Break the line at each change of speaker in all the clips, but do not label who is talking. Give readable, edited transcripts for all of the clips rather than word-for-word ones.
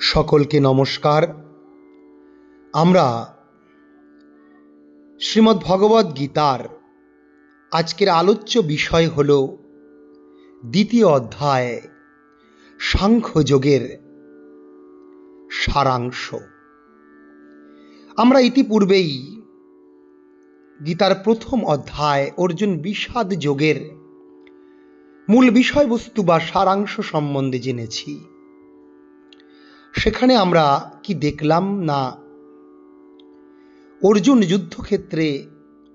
সকলকে নমস্কার। আমরা শ্রীমদ্ ভগবদ্ গীতার আজকের আলোচ্য বিষয় হল দ্বিতীয় অধ্যায় সাংখ্যযোগের সারাংশ। আমরা ইতিপূর্বেই গীতার প্রথম অধ্যায় অর্জুন বিষাদ যোগের মূল বিষয়বস্তু বা সারাংশ সম্বন্ধে জেনেছি। সেখানে আমরা কি দেখলাম না, অর্জুন যুদ্ধক্ষেত্রে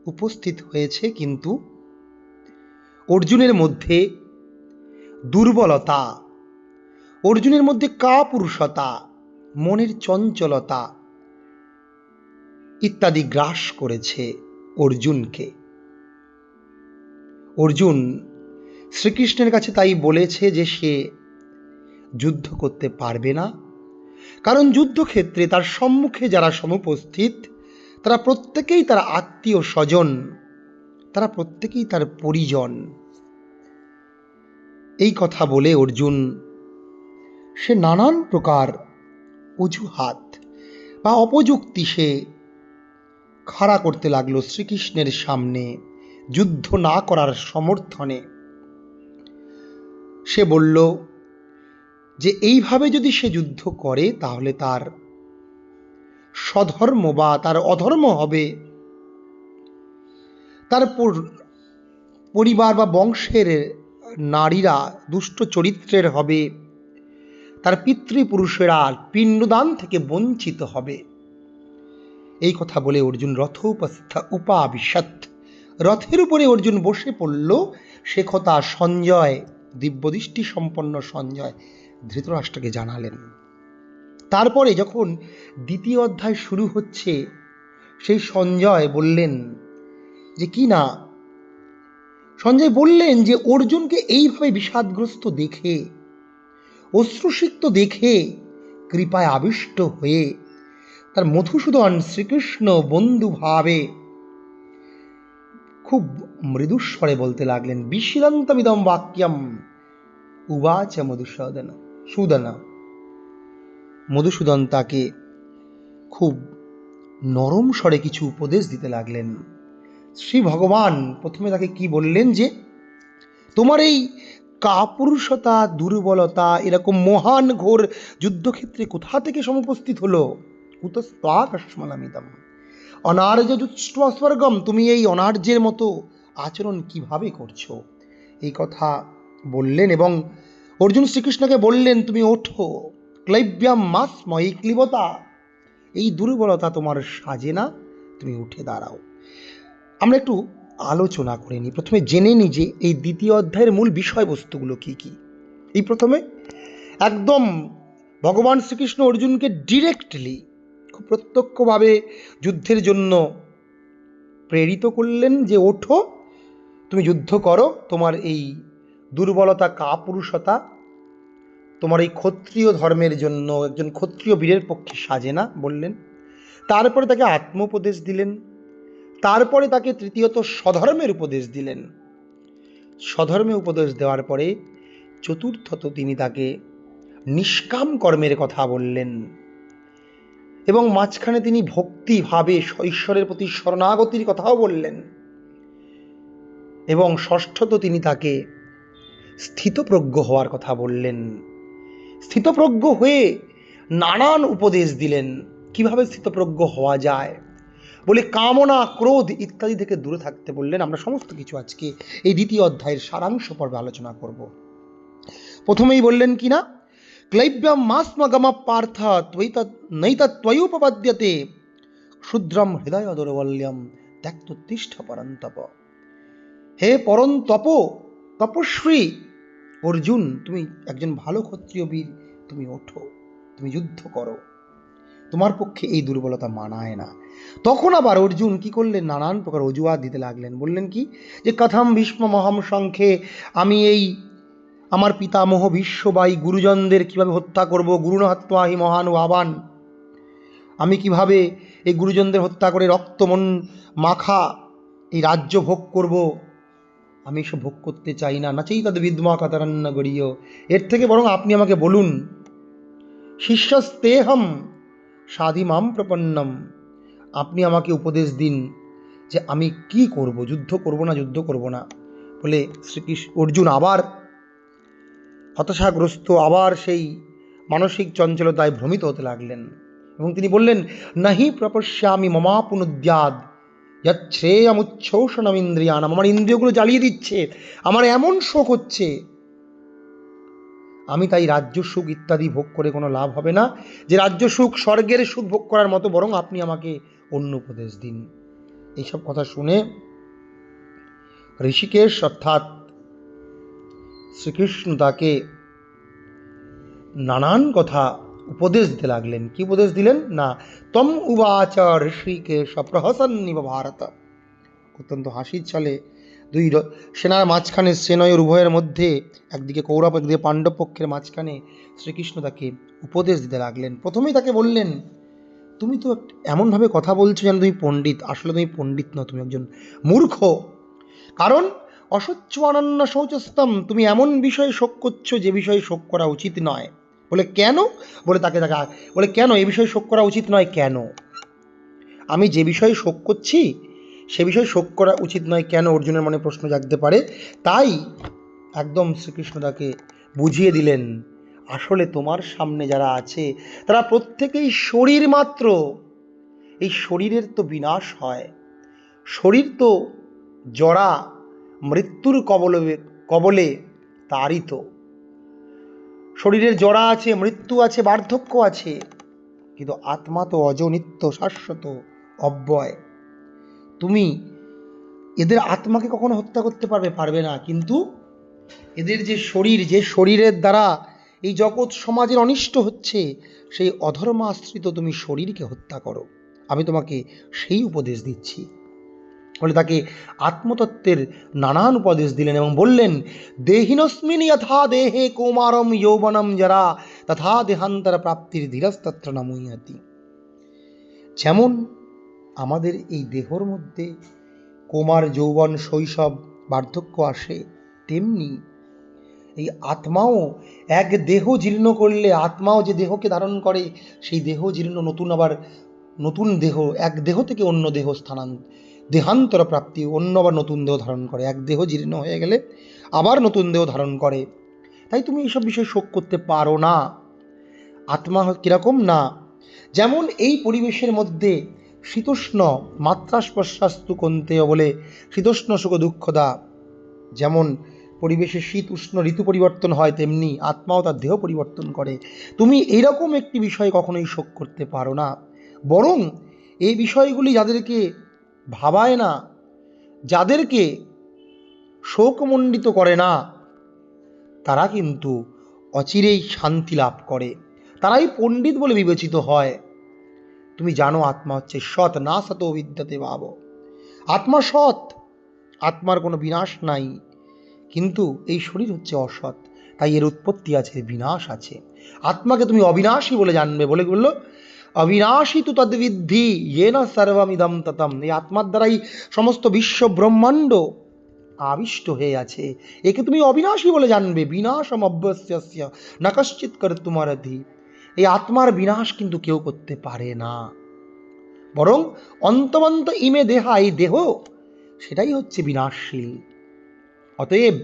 উপস্থিত হয়েছে, কিন্তু অর্জুনের মধ্যে দুর্বলতা, অর্জুনের মধ্যে কাপুরুষতা, মনের চঞ্চলতা ইত্যাদি গ্রাস করেছে অর্জুনকে। অর্জুন শ্রীকৃষ্ণের কাছে তাই বলেছে যে সে যুদ্ধ করতে পারবে না, কারণ যুদ্ধক্ষেত্রে তার সম্মুখে যারা সমুপস্থিত তারা প্রত্যেকেই তার আত্মীয় স্বজন, তারা প্রত্যেকেই তার পরিজন। এই কথা বলে অর্জুন সে নানান প্রকার অজুহাত বা অপযুক্তি সে খাড়া করতে লাগলো শ্রীকৃষ্ণের সামনে যুদ্ধ না করার সমর্থনে। সে বলল যে এইভাবে যদি সে যুদ্ধ করে তাহলে তার স্বধর্ম বা তার অধর্ম হবে, তার পরিবার বা বংশের নারীরা দুষ্ট চরিত্রের হবে, তার পিতৃপুরুষেরা পিণ্ডদান থেকে বঞ্চিত হবে। এই কথা বলে অর্জুন উপাবিশত, রথের উপরে অর্জুন বসে পড়ল। সে কথা সঞ্জয়, দিব্যদৃষ্টি সম্পন্ন সঞ্জয় ধৃতরাষ্ট্রকে জানালেন। তারপরে যখন দ্বিতীয় অধ্যায় শুরু হচ্ছে, সেই সঞ্জয় বললেন যে কি না, সঞ্জয় বললেন যে অর্জুনকে এইভাবে বিষাদগ্রস্ত দেখে, অশ্রুসিক্ত দেখে কৃপায় আবিষ্ট হয়ে তার মধুসূদন শ্রীকৃষ্ণ বন্ধু ভাবে খুব মৃদুস্বরে বলতে লাগলেন, বিশিরন্তমিদম বাক্যম উবাচ মধুসূদন। মধুসূদন তাকে খুব নরম স্বরে কিছু উপদেশ দিতে লাগলেন। শ্রী ভগবান প্রথমে তাকে কি বললেন যে তোমার এই কাপুরুষতা, দুর্বলতা এরকম মহান ঘোর যুদ্ধক্ষেত্রে কোথা থেকে সমুপস্থিত হলো? কুতস্ত্বাকস্মালামিদম অনার্যজুষ্টস্বর্গম, তুমি এই অনার্যের মতো আচরণ কিভাবে করছো? এই কথা বললেন এবং অর্জুন শ্রীকৃষ্ণকে বললেন, তুমি ওঠো, ক্লৈব্যাম মাস্ম, এই ক্লীবতা, এই দুর্বলতা তোমার সাজে না, তুমি উঠে দাঁড়াও। আমরা একটু আলোচনা করে নিই, প্রথমে জেনে নিই যে এই দ্বিতীয় অধ্যায়ের মূল বিষয়বস্তুগুলো কি কি। এই প্রথমে একদম ভগবান শ্রীকৃষ্ণ অর্জুনকে ডিরেক্টলি, খুব প্রত্যক্ষভাবে যুদ্ধের জন্য প্রেরিত করলেন যে ওঠো, তুমি যুদ্ধ করো, তোমার এই দুর্বলতা, কাপুরুষতা তোমার এই ক্ষত্রিয় ধর্মের জন্য, একজন ক্ষত্রিয় বীরের পক্ষে সাজে না বললেন। তারপরে তাকে আত্মোপদেশ দিলেন, তারপরে তাকে তৃতীয়ত স্বধর্মের উপদেশ দিলেন। স্বধর্মে উপদেশ দেওয়ার পরে চতুর্থত তিনি তাকে নিষ্কাম কর্মের কথা বললেন এবং মাঝখানে তিনি ভক্তিভাবে ঈশ্বরের প্রতি শরণাগতির কথাও বললেন এবং ষষ্ঠত তিনি তাকে স্থিতপ্রজ্ঞ হওয়ার কথা বললেন। স্থিতপ্রজ্ঞ হয়ে নানান উপদেশ দিলেন কিভাবে স্থিতপ্রজ্ঞ হওয়া যায়, বলে কামনা, ক্রোধ ইত্যাদি থেকে দূরে থাকতে বললেন। আমরা সমস্ত কিছু আজকে এই দ্বিতীয় অধ্যায়ের সারাংশ পর্বে আলোচনা করব। প্রথমেই বললেন কিনা, ক্লৈব্যম মাস্মগম পার্থ নৈতত্বয়ুপপাদ্যতে ক্ষুদ্রম হৃদয় দৌর্বল্যম ত্যক্তোত্তিষ্ঠ পরন্তপ। হে পরন্তপ, তপস্বী অর্জুন, তুমি একজন ভালো ক্ষত্রিয় বীর, তুমি ওঠো, তুমি যুদ্ধ করো, তোমার পক্ষে এই দুর্বলতা মানায় না। তখন আবার অর্জুন কি করলেন, নানান প্রকার অজুহাত দিতে লাগলেন। বললেন কি, যে কথম ভীষ্ম মহম সংখ্যে, আমি এই আমার পিতামহ বিশ্ববাই গুরুজনদের কিভাবে হত্যা করব, গুরুণ হত্যাহি মহান ভাবান, আমি কিভাবে এই গুরুজনদের হত্যা করে রক্তমন মাখা এই রাজ্য ভোগ করব, আমি এসব ভোগ করতে চাই না। নাচেই তাদের বিদ্মা কাতারান্না গড়িয়ে, এর থেকে বরং আপনি আমাকে বলুন শিষ্যস্তেহম সাধিমাম প্রপন্নম। আপনি আমাকে উপদেশ দিন যে আমি কি করব, যুদ্ধ করব না যুদ্ধ করব না। বলে শ্রীকৃষ্ণ অর্জুন আবার হতাশাগ্রস্ত, আবার সেই মানসিক চঞ্চলতায় ভ্রমিত হতে লাগলেন এবং তিনি বললেন, নাহি প্রপশ্যামি মমাপুনুদ্যাদ যচ্ছেয়মুচ্ছৌষণম ইন্দ্রিয়াণাম। আমার ইন্দ্রিয়গুলো জ্বালিয়ে দিচ্ছে, আমার এমন শোক হচ্ছে, আমি তাই রাজ্য সুখ ইত্যাদি ভোগ করে কোনো লাভ হবে না, যে রাজ্য সুখ স্বর্গের সুখ ভোগ করার মতো, বরং আপনি আমাকে অন্য উপদেশ দিন। এইসব কথা শুনে ঋষিকেশ অর্থাৎ শ্রীকৃষ্ণ তাকে নানান কথা উপদেশ দিতে লাগলেন। কি উপদেশ দিলেন না, তম উবাচ ঋষিকেশ প্রহসন্নিব ভারত। অত্যন্ত হাসির ছলে দুই সেনার মাঝখানে, সেনয়ের উভয়ের মধ্যে, একদিকে কৌরব একদিকে পাণ্ডব পক্ষের মাঝখানে শ্রীকৃষ্ণ তাকে উপদেশ দিতে লাগলেন। প্রথমেই তাকে বললেন, তুমি তো এমনভাবে কথা বলছো যেন তুমি পণ্ডিত। আসলে তুমি পণ্ডিত নও, তুমি একজন মূর্খ। কারণ অসচ্ছ অনন্য শৌচস্তম, তুমি এমন বিষয়ে শোক করছো যে বিষয়ে শোক করা উচিত নয়। বলে কেন? বলে তাকে বলে কেন এই বিষয়ে শোক করা উচিত নয় কেন? আমি যে বিষয়ে শোক করছি সে বিষয়ে শোক করা উচিত নয় কেন? অর্জুনের মনে প্রশ্ন জাগতে পারে। তাই একদম শ্রীকৃষ্ণ তাকে বুঝিয়ে দিলেন, আসলে তোমার সামনে যারা আছে তারা প্রত্যেকেই শরীর মাত্র। এই শরীরের তো বিনাশ হয়, শরীর তো জরা মৃত্যুর কবলে তারিত। শরীরের জরা আছে, মৃত্যু আছে, বার্ধক্য আছে, কিন্তু আত্মা তো অজনিত্য, শাশ্বত, অব্যয়। তুমি এদের আত্মাকে কখনো হত্যা করতে পারবে না, কিন্তু এদের যে শরীর, যে শরীরের দ্বারা এই জগৎ সমাজের অনিষ্ট হচ্ছে, সেই অধর্মাশ্রিত তুমি শরীরকে হত্যা করো। আমি তোমাকে সেই উপদেশ দিচ্ছি। বলে তাকে আত্মতত্ত্বের নানান উপদেশ দিলেন এবং বললেন, দেহিনস্মিন যথা দেহে কৌমারম যৌবনম যারা তথা দেহান্তর প্রাপ্তির ধীরস্তত্র নামুয়াতি। যেমন আমাদের এই দেহর মধ্যে কৌমার, যৌবন, শৈশব, বার্ধক্য আসে, তেমনি এই আত্মাও এক দেহ জীর্ণ করলে, আত্মাও যে দেহকে ধারণ করে সেই দেহ জীর্ণ, নতুন আবার নতুন দেহ, এক দেহ থেকে অন্য দেহ দেহান্তর প্রাপ্তি, অন্য আবার নতুন দেহ ধারণ করে। এক দেহ জীর্ণ হয়ে গেলে আবার নতুন দেহ ধারণ করে। তাই তুমি এইসব বিষয়ে শোক করতে পারো না। আত্মা কিরকম না, যেমন এই পরিবেশের মধ্যে শীতোষ্ণ মাত্রা স্পর্শাস্তু কন্তেয় বলে শীতোষ্ণ সুখ দুঃখদা, যেমন পরিবেশে শীত উষ্ণ ঋতু পরিবর্তন হয়, তেমনি আত্মাও তার দেহ পরিবর্তন করে। তুমি এইরকম একটি বিষয়ে কখনোই শোক করতে পারো না, বরং এই বিষয়গুলি যাদেরকে ভাবায় না, যাদেরকে শোকমণ্ডিত করে না, তারা কিন্তু অচিরেই শান্তি লাভ করে, তারাই পণ্ডিত বলে বিবেচিত হয়। তুমি জানো আত্মা হচ্ছে সৎ, না সত বিদ্যাতে ভাব। আত্মা সৎ, আত্মার কোনো বিনাশ নাই, কিন্তু এই শরীর হচ্ছে অসৎ, তাই এর উৎপত্তি আছে, বিনাশ আছে। আত্মাকে তুমি অবিনাশী বলে জানবে। বলে বললো, অবিনাশী তু তদ্বিদ্ধি ইয়েন সর্বমিদম ততম। এই আত্মার দ্বারাই সমস্ত বিশ্ব ব্রহ্মাণ্ড আবিষ্ট হয়ে আছে, একে তুমি অবিনাশী বলে জানবে। বিনাশম অভ্যস্য না কশ্চিৎ কর্তুমর্হতি। এই আত্মার বিনাশ কিন্তু কেউ করতে পারে না, বরং অন্তবন্ত ইমে দেহা, এই দেহ সেটাই হচ্ছে বিনাশশীল। অতএব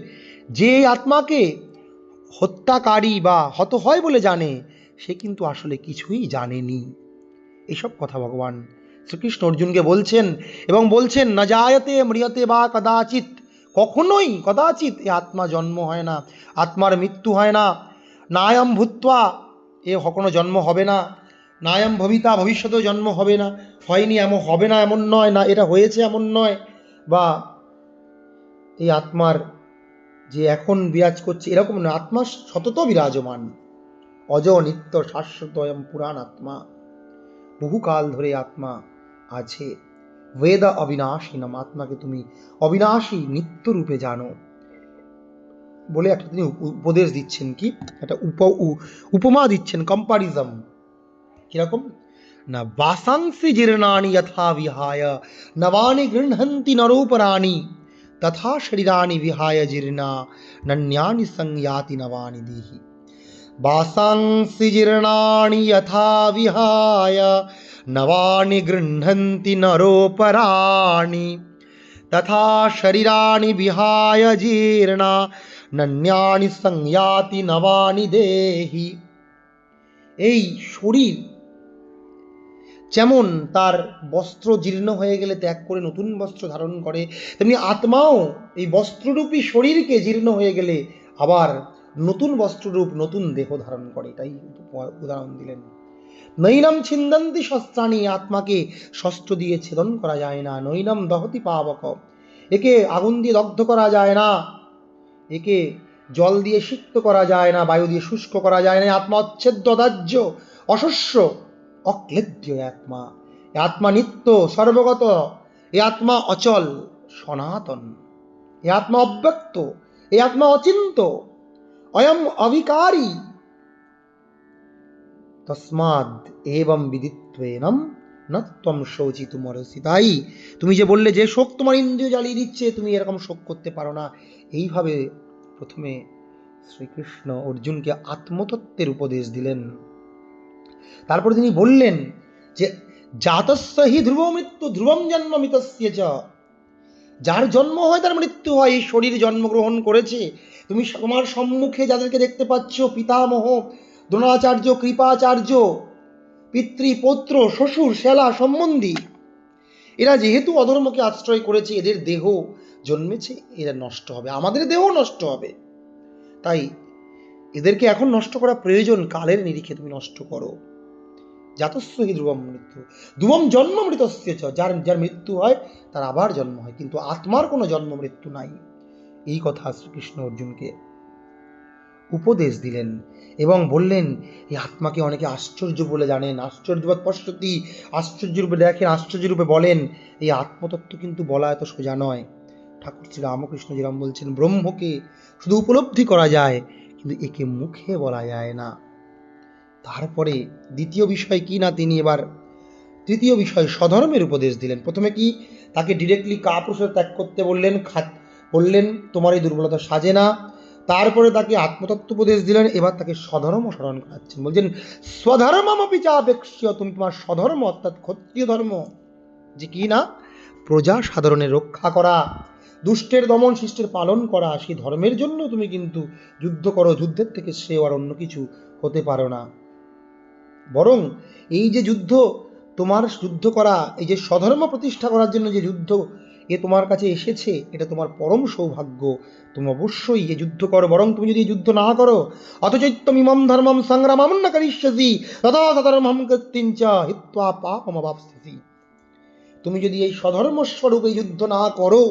যে আত্মাকে হত্যাকারী বা হত হয় বলে জানে, সে কিন্তু আসলে কিছুই জানেনি। এসব কথা ভগবান শ্রীকৃষ্ণ অর্জুনকে বলছেন এবং বলছেন, না জায়তে ম্রিয়তে বা কদাচিৎ, কখনোই কদাচিৎ এ আত্মা জন্ম হয় না, আত্মার মৃত্যু হয় না। নায়ম ভূত্বা, এ কখনো জন্ম হবে না। নায়ম ভবিতা, ভবিষ্যতেও জন্ম হবে না। হয়নি এমন, হবে না এমন নয়, না এটা হয়েছে এমন নয়, বা এই আত্মার যে এখন বিরাজ করছে এরকম না। আত্মা সতত বিরাজমান, অজ নিত্য শাশ্বত এম পুরাণ আত্মা, বহুকাল ধরে আত্মা আছে। বেদ অবিনাশী নাম, আত্মাকে তুমি অবিনাশী নিত্য রূপে জানো। বলে একটা তিনি উপদেশ দিচ্ছেন, কি একটা উপমা দিচ্ছেন, কম্পারিজম। কিরকম না, বাসাংসি জীর্ণানি যথা বিহায় নবানি গৃহন্তি নরোপরাণি তথা শরীরানি বিহায় জীর্ণা নন্যানি সংয়াতি নবানি দেহি। वासांसि जीर्णानि यथा विहाय नवानि गृह्णन्ति नरोपराणि तथा शरीराणि विहाय जीर्णा नन्यानि संयाति नवानि देहि। এই শরীর যেমন তার বস্ত্র জীর্ণ হয়ে গেলে ত্যাগ করে নতুন বস্ত্র ধারণ করে, তেমনি আত্মাও এই বস্ত্ররূপী শরীরকে জীর্ণ হয়ে গেলে আবার নতুন বস্ত্ররূপ নতুন দেহ ধারণ করে। এটাই উদাহরণ দিলেন। নৈনম ছিন্দন্তি শস্ত্রাণি, আত্মাকে শস্ত্র দিয়ে ছেদন করা যায় না। নৈনম দহতি পাবক, একে আগুন দিয়ে দগ্ধ করা যায় না, একে জল দিয়ে সিক্ত করা যায় না, বায়ু দিয়ে শুষ্ক করা যায় না। আত্মা অচ্ছেদ্য, অদাহ্য, অশস্য, অক্লেদ্য আত্মা। এ আত্মা নিত্য, সর্বগত, এ আত্মা অচল, সনাতন, এ আত্মা অব্যক্ত, এ আত্মা অচিন্ত, অয়ম অবিকারী। তস্মাদ এবং বিদিত্বেনম নত্বম শোচিতুমর্হসি। তাই তুমি যে বললে যে শোক তোমার ইন্দ্রিয় জ্বালিয়ে দিচ্ছে, তুমি এরকম শোক করতে পারো না। এইভাবে প্রথমে শ্রীকৃষ্ণ অর্জুনকে আত্মতত্ত্বের উপদেশ দিলেন। তারপরে তিনি বললেন যে জাতস্য হি ধ্রুব মৃত্যু ধ্রুবম জন্ম মৃতস্য চ, যার জন্ম হয় তার মৃত্যু হয়। এই শরীর জন্মগ্রহণ করেছে। তুমি তোমার সম্মুখে যাদেরকে দেখতে পাচ্ছ, পিতামহ, দ্রোণাচার্য, কৃপাচার্য, পিতৃপৌত্র, শ্বশুর, শ্যালা, সম্বন্ধী, এরা যেহেতু অধর্মকে আশ্রয় করেছে, এদের দেহ জন্মেছে, এরা নষ্ট হবে, আমাদের দেহ নষ্ট হবে। তাই এদেরকে এখন নষ্ট করা প্রয়োজন, কালের নিরিখে তুমি নষ্ট করো। জাতস্য হি ধ্রুবম মৃত্যু ধ্রুবম জন্ম মৃতস্য চ, যার যার মৃত্যু হয় তার আবার জন্ম হয়, কিন্তু আত্মার কোনো জন্ম মৃত্যু নাই। এই কথা শ্রীকৃষ্ণ অর্জুনকে উপদেশ দিলেন এবং বললেন এই আত্মাকে অনেকে আশ্চর্য বলে জানেন, আশ্চর্যবাদ পশ্যতি, আশ্চর্য রূপে দেখেন, আশ্চর্য রূপে বলেন। এই আত্মতত্ত্ব কিন্তু বলা এত সোজা নয়। ঠাকুর শ্রী রামকৃষ্ণ যেরকম বলছেন, ব্রহ্মকে শুধু উপলব্ধি করা যায়, কিন্তু একে মুখে বলা যায় না। তারপরে দ্বিতীয় বিষয় কি না, তিনি এবার তৃতীয় বিষয় স্বধর্মের উপদেশ দিলেন। প্রথমে কি, তাকে ডিরেক্টলি কাপুরুষের ত্যাগ করতে বললেন, বললেন তোমার এই দুর্বলতা সাজে না। তারপরে তাকে আত্মতত্ত্ব উপদেশ দিলেন, এবার তাকে স্বধর্ম স্মরণ করাচ্ছেন। বলছেন স্বধর্মমপি চাপেক্ষ্য, তুমি তোমার স্বধর্ম অর্থাৎ ক্ষত্রিয় ধর্ম, যে কি না, প্রজা সাধারণের রক্ষা করা, দুষ্টের দমন, শিষ্টের পালন করা, সেই ধর্মের জন্য তুমি কিন্তু যুদ্ধ করো। যুদ্ধের থেকে সে আর অন্য কিছু হতে পারো না। বরং এই যে যুদ্ধ, তোমার যুদ্ধ করা, এই যে স্বধর্ম প্রতিষ্ঠা করার জন্য যে যুদ্ধ এ তোমার কাছে এসেছে, এটা তোমার পরম সৌভাগ্য। তুমি অবশ্যই এ যুদ্ধ করো। বরং তুমি যদি যুদ্ধ না করো, অথচৈত্যমিমম ধর্মম সংগ্রামম ন করিষ্যসি তথা ধর্মম কৃত্যঞ্চ হিত্বা পাপমবাপ্স্যসি। তুমি যদি এই স্বধর্মস্বরূপ এই যুদ্ধ না করো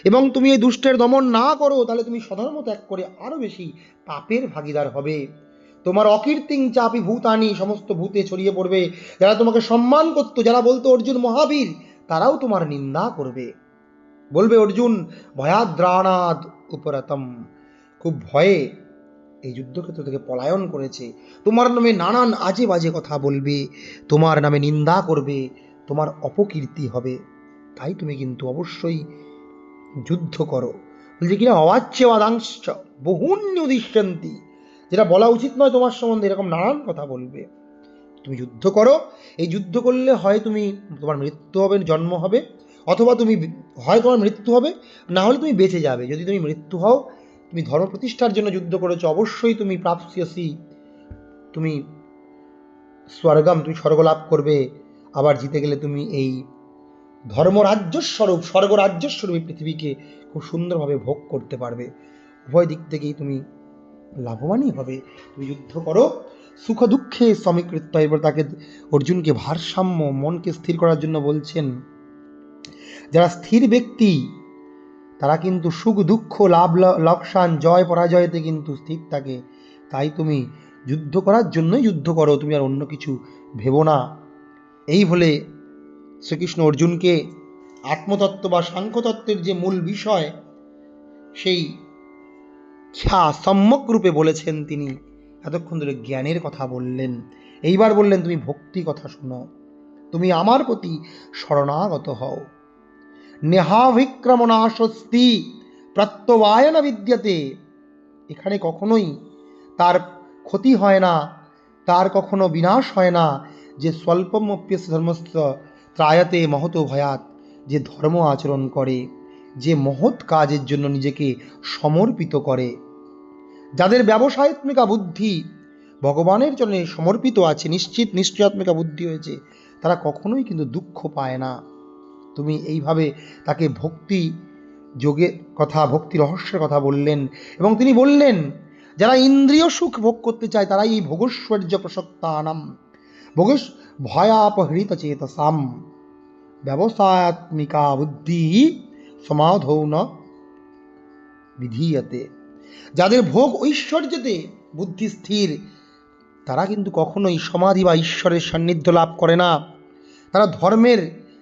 এবং তুমি এই দুষ্টের দমন না করো, তাহলে তুমি স্বধর্ম ত্যাগ করে আরো বেশি পাপের ভাগীদার হবে। তোমার অকীর্তিং চাপি ভূতানি, সমস্ত ভূতে ছড়িয়ে পড়বে। যারা তোমাকে সম্মান করতো, যারা বলতো অর্জুন মহাবীর, তারাও তোমার নিন্দা করবে, বলবে অর্জুন ভয়াদ্রানাদ উপরতম, খুব ভয়ে এই যুদ্ধক্ষেত্র থেকে পলায়ন করেছে। তোমার নামে নানান আজে বাজে কথা বলবে, তোমার নামে নিন্দা করবে, তোমার অপকীর্তি হবে। তাই তুমি কিন্তু অবশ্যই যুদ্ধ করো। বলছে কিনা অবাচ্য বাদাংশ বহুন্যুদিষ্যন্তি, যেটা বলা উচিত নয় তোমার সম্বন্ধে, এরকম নানান কথা বলবে। তুমি যুদ্ধ করো। এই যুদ্ধ করলে হয় তুমি, তোমার মৃত্যু হবে, জন্ম হবে, অথবা তুমি হয় তোমার মৃত্যু হবে, না হলে তুমি বেঁচে যাবে। যদি তুমি মৃত্যু হও, তুমি ধর্ম প্রতিষ্ঠার জন্য যুদ্ধ করেছো, অবশ্যই তুমি প্রাপ্স্যসি, তুমি স্বর্গম, তুমি স্বর্গ লাভ করবে। আবার জিতে গেলে তুমি এই ধর্মরাজ্যস্বরূপ, স্বর্গরাজ্যস্বরূপ এই পৃথিবীকে খুব সুন্দরভাবে ভোগ করতে পারবে। উভয় দিক থেকেই তুমি লাভবানই হবে। তুমি যুদ্ধ করো সুখ দুঃখে সমীকৃত। এবার তাকে অর্জুনকে ভারসাম্য, মনকে স্থির করার জন্য বলছেন। যারা স্থির ব্যক্তি তারা কিন্তু সুখ দুঃখ, লাভ লোকসান, জয় পরাজয়তে কিন্তু স্থির থাকে। তাই তুমি যুদ্ধ করার জন্যই যুদ্ধ করো, তুমি আর অন্য কিছু ভেবো না। এই বলে শ্রীকৃষ্ণ অর্জুনকে আত্মতত্ত্ব বা সাংখ্যতত্ত্বের যে মূল বিষয়, সেই সম্যক রূপে বলেছেন। তিনি এতক্ষণ ধরে জ্ঞানের কথা বললেন, এইবার বললেন তুমি ভক্তি কথা শোনো, তুমি আমার প্রতি শরণাগত হও। নেহাভিক্রমণাস্তি প্রত্যবায়ন বিদ্যতে, এখানে কখনোই তার ক্ষতি হয় না, তার কখনো বিনাশ হয় না। যে স্বল্পমপ্যস্য ধর্মস্য ত্রায়তে মহত ভয়াত, যে ধর্ম আচরণ করে, যে মহৎ কাজের জন্য নিজেকে সমর্পিত করে, যাদের ব্যবসায়িত্মিকা বুদ্ধি ভগবানের জন্য সমর্পিত আছে, নিশ্চয়াত্মিকা বুদ্ধি হয়েছে, তারা কখনোই কিন্তু দুঃখ পায় না। তুমি এইভাবে তাকে ভক্তি যোগের কথা, ভক্তি রহস্যের কথা বললেন। এবং তিনি বললেন, যারা ইন্দ্রিয় সুখ ভোগ করতে চায় তারাই এই ভোগৈশ্বর্য প্রসক্তানাম ভোগেশ ভয়াপহৃত চেতসাম ব্যবসায়াত্মিকা বুদ্ধি সমাধৌ ন বিধীয়তে। যাদের ভোগ ঐশ্বর্যতে বুদ্ধি স্থির, তারা কিন্তু কখনোই সমাধি বা ঈশ্বরের সান্নিধ্য লাভ করে না। তারা ধর্মের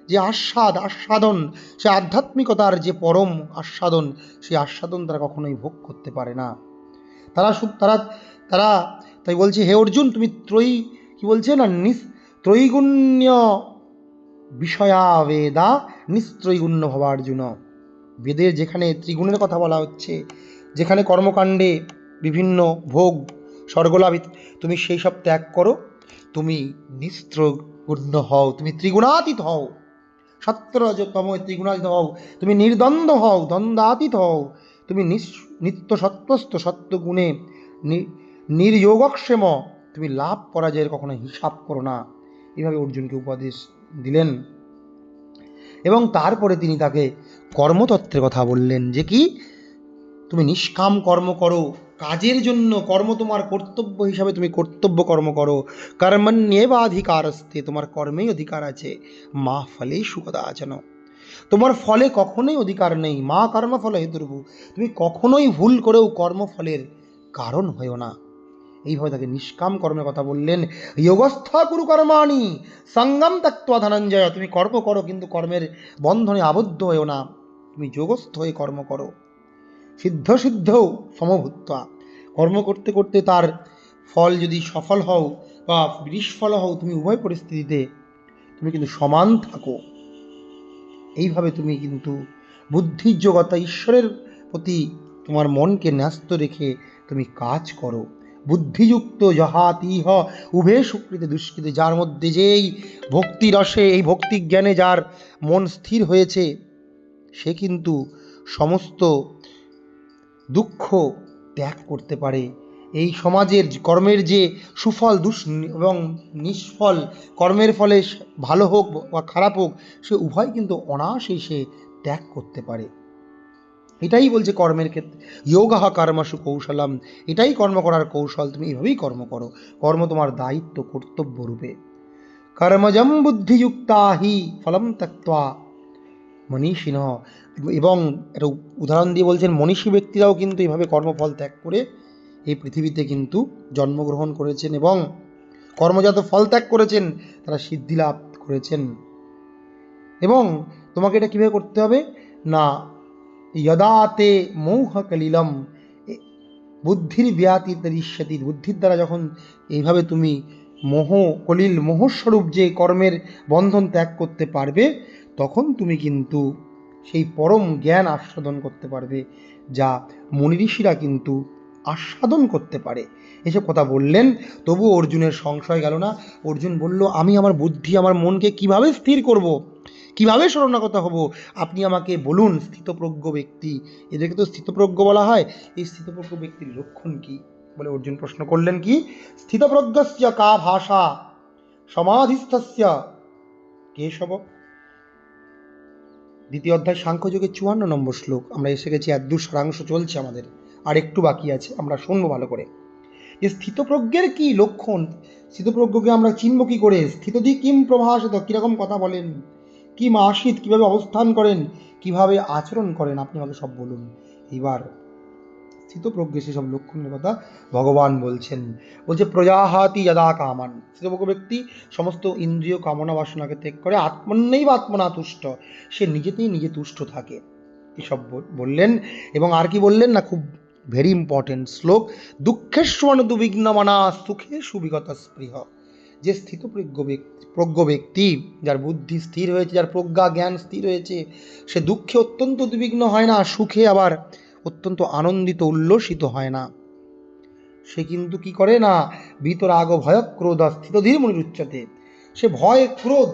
যে আস্বাদন, সে আধ্যাত্মিকতার যে পরম আস্বাদন, সেই আস্বাদন তারা কখনোই ভোগ করতে পারে না। তারা তারা তারা তাই বলছে, হে অর্জুন, তুমি কি বলছে না, ত্রৈগুণ্য বিষয়া বেদা নিস্ত্রৈগুণ্য ভবার্জুন। বেদের যেখানে ত্রিগুণের কথা বলা হচ্ছে, যেখানে কর্মকাণ্ডে বিভিন্ন ভোগ স্বর্গলাভ, তুমি সেই সব ত্যাগ করো, তুমি নিস্ত্রগুণ্য হও, তুমি ত্রিগুণাতীত হও, সত্যরজতম ত্রিগুণাতীত হও, তুমি নির্দ্বন্দ্ব হও, দ্বন্দ্বাতীত হও, তুমি নিত্য সত্ত্বস্থ সত্যগুণে নির্যোগক্ষেম, তুমি লাভ পরাজয়ের কখনো হিসাব করো না। এইভাবে অর্জুনকে উপদেশ দিলেন। এবং তারপরে তিনি তাকে কর্মতত্ত্বের কথা বললেন, যে কি তুমি নিষ্কাম কর্ম করো, কাজের জন্য কর্ম তোমার কর্তব্য হিসাবে তুমি কর্তব্য কর্ম করো। কর্মণ্যেবাধিকারস্তে, তোমার কর্মেই অধিকার আছে। মা ফলে সুকদাচন, তোমার ফলে কখনোই অধিকার নেই। মা কর্মফল হেতুর্ভু, তুমি কখনোই ভুল করেও কর্মফলের কারণ হয়েও না। এইভাবে তাকে নিষ্কাম কর্মের কথা বললেন। যোগস্থ কুরু কর্মাণি সঙ্গম ত্যক্ত্বা ধনঞ্জয়, তুমি কর্ম করো কিন্তু কর্মের বন্ধনে আবদ্ধ হয়েও না, তুমি যোগস্থ হয়ে কর্ম করো। সিদ্ধ সিদ্ধও সমভূত্বা, কর্ম করতে করতে তার ফল যদি সফল হও বা নিষ্ফল হও, তুমি উভয় পরিস্থিতিতে তুমি কিন্তু সমান থাকো। এইভাবে তুমি কিন্তু বুদ্ধির যোগতা ঈশ্বরের প্রতি তোমার মনকে ন্যস্ত রেখে তুমি কাজ করো। বুদ্ধিযুক্ত জহাতিহ উভে সুকৃতে দুষ্কৃতে, যার মধ্যে যেই ভক্তি রসে, এই ভক্তি জ্ঞানে যার মন স্থির হয়েছে, সে কিন্তু সমস্ত দুঃখ ত্যাগ করতে পারে। এই সমাজের কর্মের যে সুফল এবং নিষ্ফল, কর্মের ফলে ভালো হোক বা খারাপ হোক, সে উভয় কিন্তু অনায়াসেই সে ত্যাগ করতে পারে। এটাই বলছে কর্মের ক্ষেত্রে, যোগা কর্মসু কৌশলম, এটাই কর্ম করার কৌশল। তুমি এইভাবেই কর্ম করো, কর্ম তোমার দায়িত্ব, কর্তব্য রূপে। কর্মজম বুদ্ধিযুক্তা হি ফলম ত্যক্ত্বা মনীষিণঃ। এবং একটা উদাহরণ দিয়ে বলছেন, মনীষী ব্যক্তিরাও কিন্তু এইভাবে কর্মফল ত্যাগ করে এই পৃথিবীতে কিন্তু জন্মগ্রহণ করেছেন এবং কর্মজাত ফল ত্যাগ করেছেন, তারা সিদ্ধি লাভ করেছেন। এবং তোমাকে এটা কীভাবে করতে হবে না, যদাতে মৌহকলিলম বুদ্ধির ব্যাতিতরিষ্যতি, বুদ্ধির দ্বারা যখন এইভাবে তুমি মোহস্বরূপ যে কর্মের বন্ধন ত্যাগ করতে পারবে, তখন তুমি কিন্তু সেই পরম জ্ঞান আস্বাদন করতে পারবে, যা মুনি ঋষিরা কিন্তু আস্বাদন করতে পারে। এসব কথা বললেন। তবু অর্জুনের সংশয় গেল না। অর্জুন বলল, আমি আমার বুদ্ধি, আমার মনকে কিভাবে স্থির করব, কিভাবে শরণাগত হব, আপনি আমাকে বলুন। স্থিতপ্রজ্ঞ ব্যক্তি, এদেরকে তো স্থিতপ্রজ্ঞ বলা হয়। এই স্থিতপ্রজ্ঞ ব্যক্তির লক্ষণ কি বলে অর্জুন প্রশ্ন করলেন, কি স্থিতপ্রজ্ঞস্য কা ভাষা সমাধিস্থস্য কেশব। দ্বিতীয় অধ্যায় সাংখ্যযোগের 54 নম্বর শ্লোক। আমরা এসে গেছি, একদূর সারাংশ চলছে আমাদের, আর একটু বাকি আছে, আমরা শুনবো ভালো করে। যে স্থিতপ্রজ্ঞের কি লক্ষণ, স্থিতপ্রজ্ঞকে আমরা চিনব কি করে? স্থিতধি কিম প্রভাসিত, কীরকম কথা বলেন, কি মাসিত, কীভাবে অবস্থান করেন, কিভাবে আচরণ করেন, আপনি আমাকে সব বলুন। এইবার স্থিতপ্রজ্ঞে সেসব লক্ষণের কথা ভগবান বলছেন। বলছে, প্রজাহাতি যদা কামান, স্থিতপ্রজ্ঞ ব্যক্তি সমস্ত ইন্দ্রিয় কামনা বাসনাকে ত্যাগ করে, আত্মন্যই বা আত্মনা তুষ্ট, সে নিজেতেই নিজে তুষ্ট থাকে। এসব বললেন। এবং আর কি বললেন না, খুব ভেরি ইম্পর্টেন্ট শ্লোক, দুঃখেষ্বনুবিঘ্নমনা সুখে সুবিগত স্পৃহ। যে স্থিতপ্রজ্ঞ ব্যক্তি, যার বুদ্ধি স্থির হয়েছে, যার প্রজ্ঞা জ্ঞান স্থির হয়েছে, সে দুঃখে অত্যন্ত উদ্বিগ্ন হয় না, সুখে আবার অত্যন্ত আনন্দিত উল্লসিত হয় না। সে কিন্তু কি করে না, বিতরাগ ভয় ক্রোধ স্থিতধীর মনির উচ্চতে, সে ভয় ক্রোধ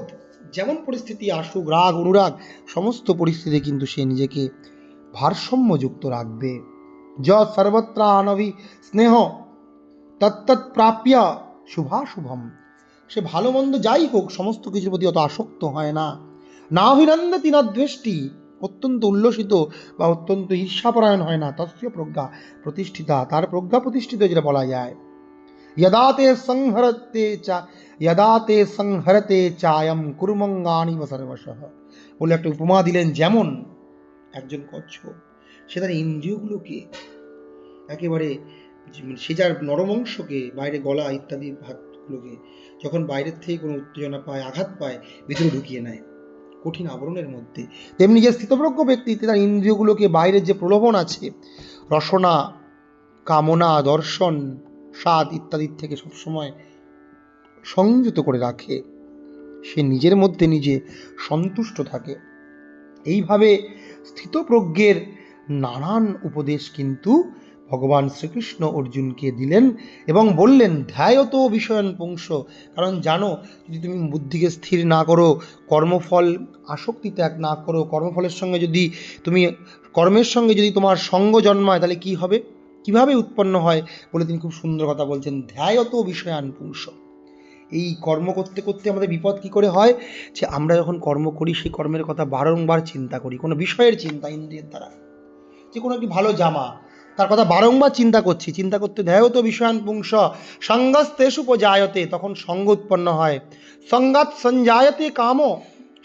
যেমন পরিস্থিতি আসুক, রাগ অনুরাগ সমস্ত পরিস্থিতি কিন্তু সে নিজেকে ভারসাম্যযুক্ত রাখবে। য সর্বত্র আনবি স্নেহ তত্তৎ প্রাপ্য শুভাশুভম, সে ভালো মন্দ যাই হোক সমস্ত কিছুর প্রতি অত আসক্ত হয় না। না অভিনন্দতি না দ্বেষ্টি, অত্যন্ত উল্লসিত বা অত্যন্ত ঈর্ষাপরায়ণ হয় না। তস্য প্রজ্ঞা প্রতিষ্ঠিতা, তার প্রজ্ঞা প্রতিষ্ঠিত যেটা বলা যায়। যদা তে সংহরতে চায়ম কুর্মঙ্গানি সর্বশঃ, বলে একটা উপমা দিলেন। যেমন একজন কচ্ছপ, সে তার ইন্দ্রিয়গুলোকে একেবারে, সে যার নরমাংসকে বাইরে গলা ইত্যাদি ভাগগুলোকে যখন বাইরের থেকে কোনো উত্তেজনা পায়, আঘাত পায়, ভিতরে ঢুকিয়ে নেয় কঠিন আবরণের মধ্যে, তেমনি যে স্থিতপ্রজ্ঞ ব্যক্তি তার ইন্দ্রিয়গুলোকে বাইরের যে প্রলোভন আছে, রসনা, কামনা, দর্শন, স্বাদ ইত্যাদির থেকে সবসময় সংযত করে রাখে, সে নিজের মধ্যে নিজে সন্তুষ্ট থাকে। এইভাবে স্থিতপ্রজ্ঞের নানান উপদেশ কিন্তু ভগবান শ্রীকৃষ্ণ অর্জুনকে দিলেন এবং বললেন ধ্যায়ত বিষয়ন পুংস, কারণ জানো যদি তুমি বুদ্ধিকে স্থির না করো, কর্মফল আসক্তি ত্যাগ না করো, কর্মফলের সঙ্গে যদি তুমি কর্মের সঙ্গে যদি তোমার সঙ্গ জন্মায়, তাহলে কি হবে, কিভাবে উৎপন্ন হয়, বলে তিনি খুব সুন্দর কথা বলছেন। ধ্যায়ত বিষয়ান পুংস, এই কর্ম করতে করতে আমাদের বিপদ কি করে হয়, যে আমরা যখন কর্ম করি সেই কর্মের কথা বারংবার চিন্তা করি, কোনো বিষয়ের চিন্তা ইন্দ্রিয়ের দ্বারা, যে কোনো একটি ভালো জামা তার কথা বারংবার চিন্তা করছি, চিন্তা করতে ধ্যায়ত বিষয়ান পুংস সঙ্গস্তেষু উপজায়তে, তখন সঙ্গ উৎপন্ন হয়। সঙ্গাত সঞ্জায়তে কাম,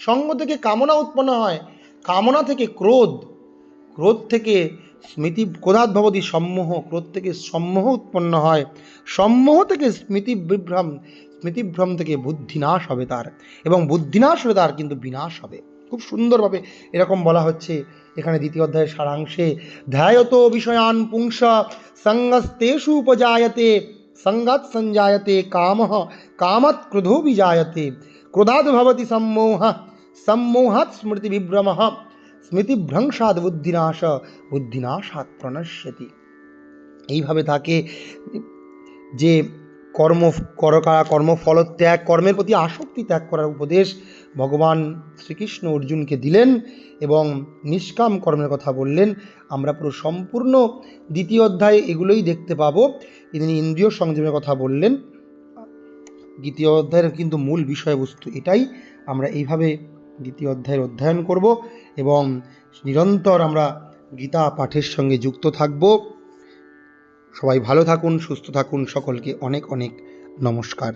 সঙ্গ থেকে কামনা উৎপন্ন হয়, কামনা থেকে ক্রোধ, ক্রোধ থেকে স্মৃতি, ক্রোধাৎ ভবতি সম্মোহ, ক্রোধ থেকে সম্মোহ উৎপন্ন হয়, সম্মোহ থেকে স্মৃতি বিভ্রম, স্মৃতিভ্রম থেকে বুদ্ধিনাশ হবে তার, এবং বুদ্ধিনাশ হলে তার কিন্তু বিনাশ হবে। খুব সুন্দরভাবে এরকম বলা হচ্ছে এখানে দ্বিতীয় অধ্যায়ের সারাংশে। ধ্যায়ত বিষয়ান পুংস সঙ্গস্তেষু উপজায়তে সঙ্গাৎ সঞ্জায়তে কামঃ কামাৎ ক্রোধো বিজায়তে ক্রোধাৎ ভবতি সম্মোহ সম্মোহাৎ স্মৃতি বিভ্রমঃ স্মৃতিভ্রংশাৎ বুদ্ধিনাশ বুদ্ধিনাশাৎ প্রণশ্যতি। এইভাবে তাকে যে কর্মফল ত্যাগ, কর্মের প্রতি আসক্তি ত্যাগ করার উপদেশ ভগবান শ্রীকৃষ্ণ অর্জুনকে দিলেন এবং নিষ্কাম কর্মের কথা বললেন। আমরা পুরো সম্পূর্ণ দ্বিতীয় অধ্যায়ে এগুলোই দেখতে পাবো। তিনি ইন্দ্রিয় সংযমের কথা বললেন। দ্বিতীয় অধ্যায়ের কিন্তু মূল বিষয়বস্তু এটাই। আমরা এইভাবে দ্বিতীয় অধ্যায়ের অধ্যয়ন করব এবং নিরন্তর আমরা গীতা পাঠের সঙ্গে যুক্ত থাকব। সবাই ভালো থাকুন, সুস্থ থাকুন, সকলকে অনেক অনেক নমস্কার।